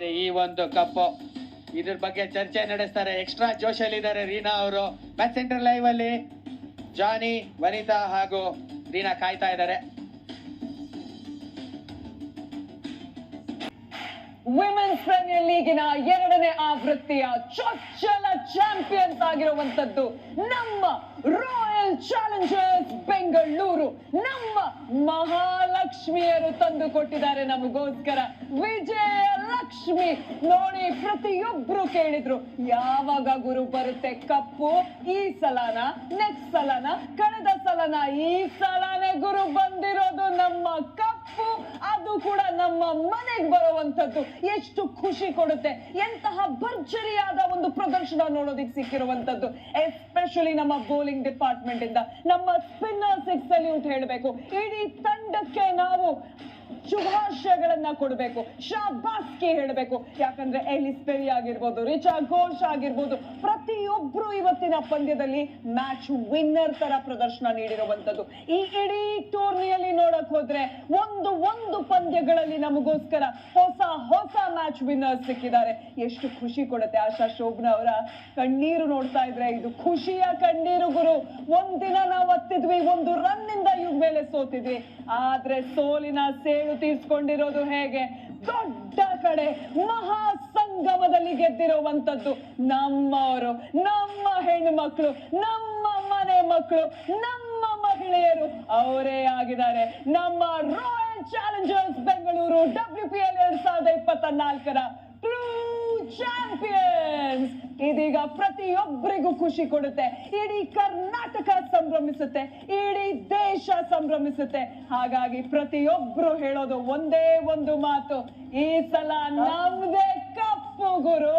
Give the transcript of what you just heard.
ಇದೆ ಈ ಒಂದು ಕಪ್ಪು. ಇದ್ರ ಬಗ್ಗೆ ಚರ್ಚೆ ನಡೆಸ್ತಾರೆ. ಎಕ್ಸ್ಟ್ರಾ ಜೋಶಲ್ಲಿ ಇದ್ದಾರೆ ರೀನಾ ಅವರು. ಮ್ಯಾಚ್ ಸೆಂಟರ್ ಲೈವ್ ಅಲ್ಲಿ ಜಾನಿ, ವನಿತಾ ಹಾಗೂ ರೀನಾ ಕಾಯ್ತಾ ಇದ್ದಾರೆ. ವಿಮೆನ್ಸ್ ಪ್ರೀಮಿಯರ್ ಲೀಗಿನ 2ನೇ ಆವೃತ್ತಿಯ ಚೊಚ್ಚಲ ಚಾಂಪಿಯನ್ಸ್ ಆಗಿರುವಂತದ್ದು ನಮ್ಮ ರಾಯಲ್ ಚಾಲೆಂಜರ್ಸ್ ಬೆಂಗಳೂರು. ನಮ್ಮ ಮಹಾಲಕ್ಷ್ಮಿಯರು ತಂದು ಕೊಟ್ಟಿದ್ದಾರೆ ನಮಗೋಸ್ಕರ ವಿಜಯ ಲಕ್ಷ್ಮಿ. ನೋಡಿ, ಪ್ರತಿಯೊಬ್ರು ಕೇಳಿದ್ರು ಯಾವಾಗ ಗುರು ಬರುತ್ತೆ ಕಪ್ಪು. ಈ ಸಲನ, ನೆಕ್ಸ್ಟ್ ಸಲನ, ಕಳೆದ ಸಲನ, ಈ ಸಲನೇ ಗುರು ಬಂದಿರೋದು ನಮ್ಮ ಕಪ್ಪು. ಅದು ಕೂಡ ನಮ್ಮ ಮನೆಗೆ ಬರುವಂತದ್ದು ಎಷ್ಟು ಖುಷಿ ಕೊಡುತ್ತೆ. ಎಂತಹ ಭರ್ಜರಿಯಾದ ಒಂದು ಪ್ರದರ್ಶನ ನೋಡೋದಿಕ್ ಸಿಕ್ಕಿರುವಂತದ್ದು. ಎಸ್ಪೆಷಲಿ ನಮ್ಮ ಬೌಲಿಂಗ್ ಡಿಪಾರ್ಟ್ಮೆಂಟ್ ಇಂದ ನಮ್ಮ ಸ್ಪಿನ್ನರ್ಸ್ ಸಲ್ಯೂಟ್ ಹೇಳಬೇಕು. ಇಡೀ ತಂಡಕ್ಕೆ ನಾವು ಶುಭಾಶಯಗಳನ್ನ ಕೊಡಬೇಕು, ಶಾಬಾಸ್ಕಿ ಹೇಳಬೇಕು. ಯಾಕಂದ್ರೆ ಎಲಿಸ್ ಪೆರಿ ಆಗಿರ್ಬೋದು, ರಿಚಾ ಘೋಷ್ ಆಗಿರ್ಬೋದು, ಪ್ರತಿಯೊಬ್ರು ಇವತ್ತಿನ ಪಂದ್ಯದಲ್ಲಿ ಮ್ಯಾಚ್ ವಿನ್ನರ್ ತರ ಪ್ರದರ್ಶನ ನೀಡಿರುವಂತದ್ದು. ಈ ಇಡೀ ಟೂರ್ನಿಯಲ್ಲಿ ನೋಡಕ್ ಹೋದ್ರೆ ಒಂದು ಪಂದ್ಯಗಳಲ್ಲಿ ನಮಗೋಸ್ಕರ ಹೊಸ ಮ್ಯಾಚ್ ವಿನ್ನರ್ ಸಿಕ್ಕಿದ್ದಾರೆ. ಎಷ್ಟು ಖುಷಿ ಕೊಡುತ್ತೆ. ಆಶಾ ಶೋಭನಾ ಅವರ ಕಣ್ಣೀರು ನೋಡ್ತಾ ಇದ್ರೆ ಇದು ಖುಷಿಯ ಕಣ್ಣೀರು ಗುರು. ಒಂದಿನ ನಾವು ಹತ್ತಿದ್ವಿ, ಒಂದು ರನ್ ಇಂದ ಇವ್ ಮೇಲೆ ಸೋತಿದ್ವಿ. ಆದ್ರೆ ಸೋಲಿನ ಸೇಡು ತೀರ್ಸ್ಕೊಂಡಿರೋದು ಹೇಗೆ? ದೊಡ್ಡ ಕಡೆ ಮಹಾ ಸಂಗಮದಲ್ಲಿ ಗೆದ್ದಿರುವಂತದ್ದು ನಮ್ಮವರು, ನಮ್ಮ ಹೆಣ್ಣು ಮಕ್ಕಳು, ನಮ್ಮ ಮನೆ ಮಕ್ಕಳು, ನಮ್ಮ ಮಹಿಳೆಯರು ಅವರೇ ಆಗಿದ್ದಾರೆ. ನಮ್ಮ ರಾಯಲ್ ಚಾಲೆಂಜರ್ಸ್ ಬೆಂಗಳೂರು WPL 2024ರ ಟ್ರೂ ಚಾಂಪಿಯನ್ಸ್. ಇದೀಗ ಪ್ರತಿಯೊಬ್ಬರಿಗೂ ಖುಷಿ ಕೊಡುತ್ತೆ. ಇಡೀ ಕರ್ನಾಟಕ ಸಂಭ್ರಮಿಸುತ್ತೆ, ಇಡೀ ದೇಶ ಸಂಭ್ರಮಿಸುತ್ತೆ. ಹಾಗಾಗಿ ಪ್ರತಿಯೊಬ್ರು ಹೇಳೋದು ಒಂದೇ ಒಂದು ಮಾತು, ಈ ಸಲ ನಮ್ದೇ ಕಪ್ಪು ಗುರು.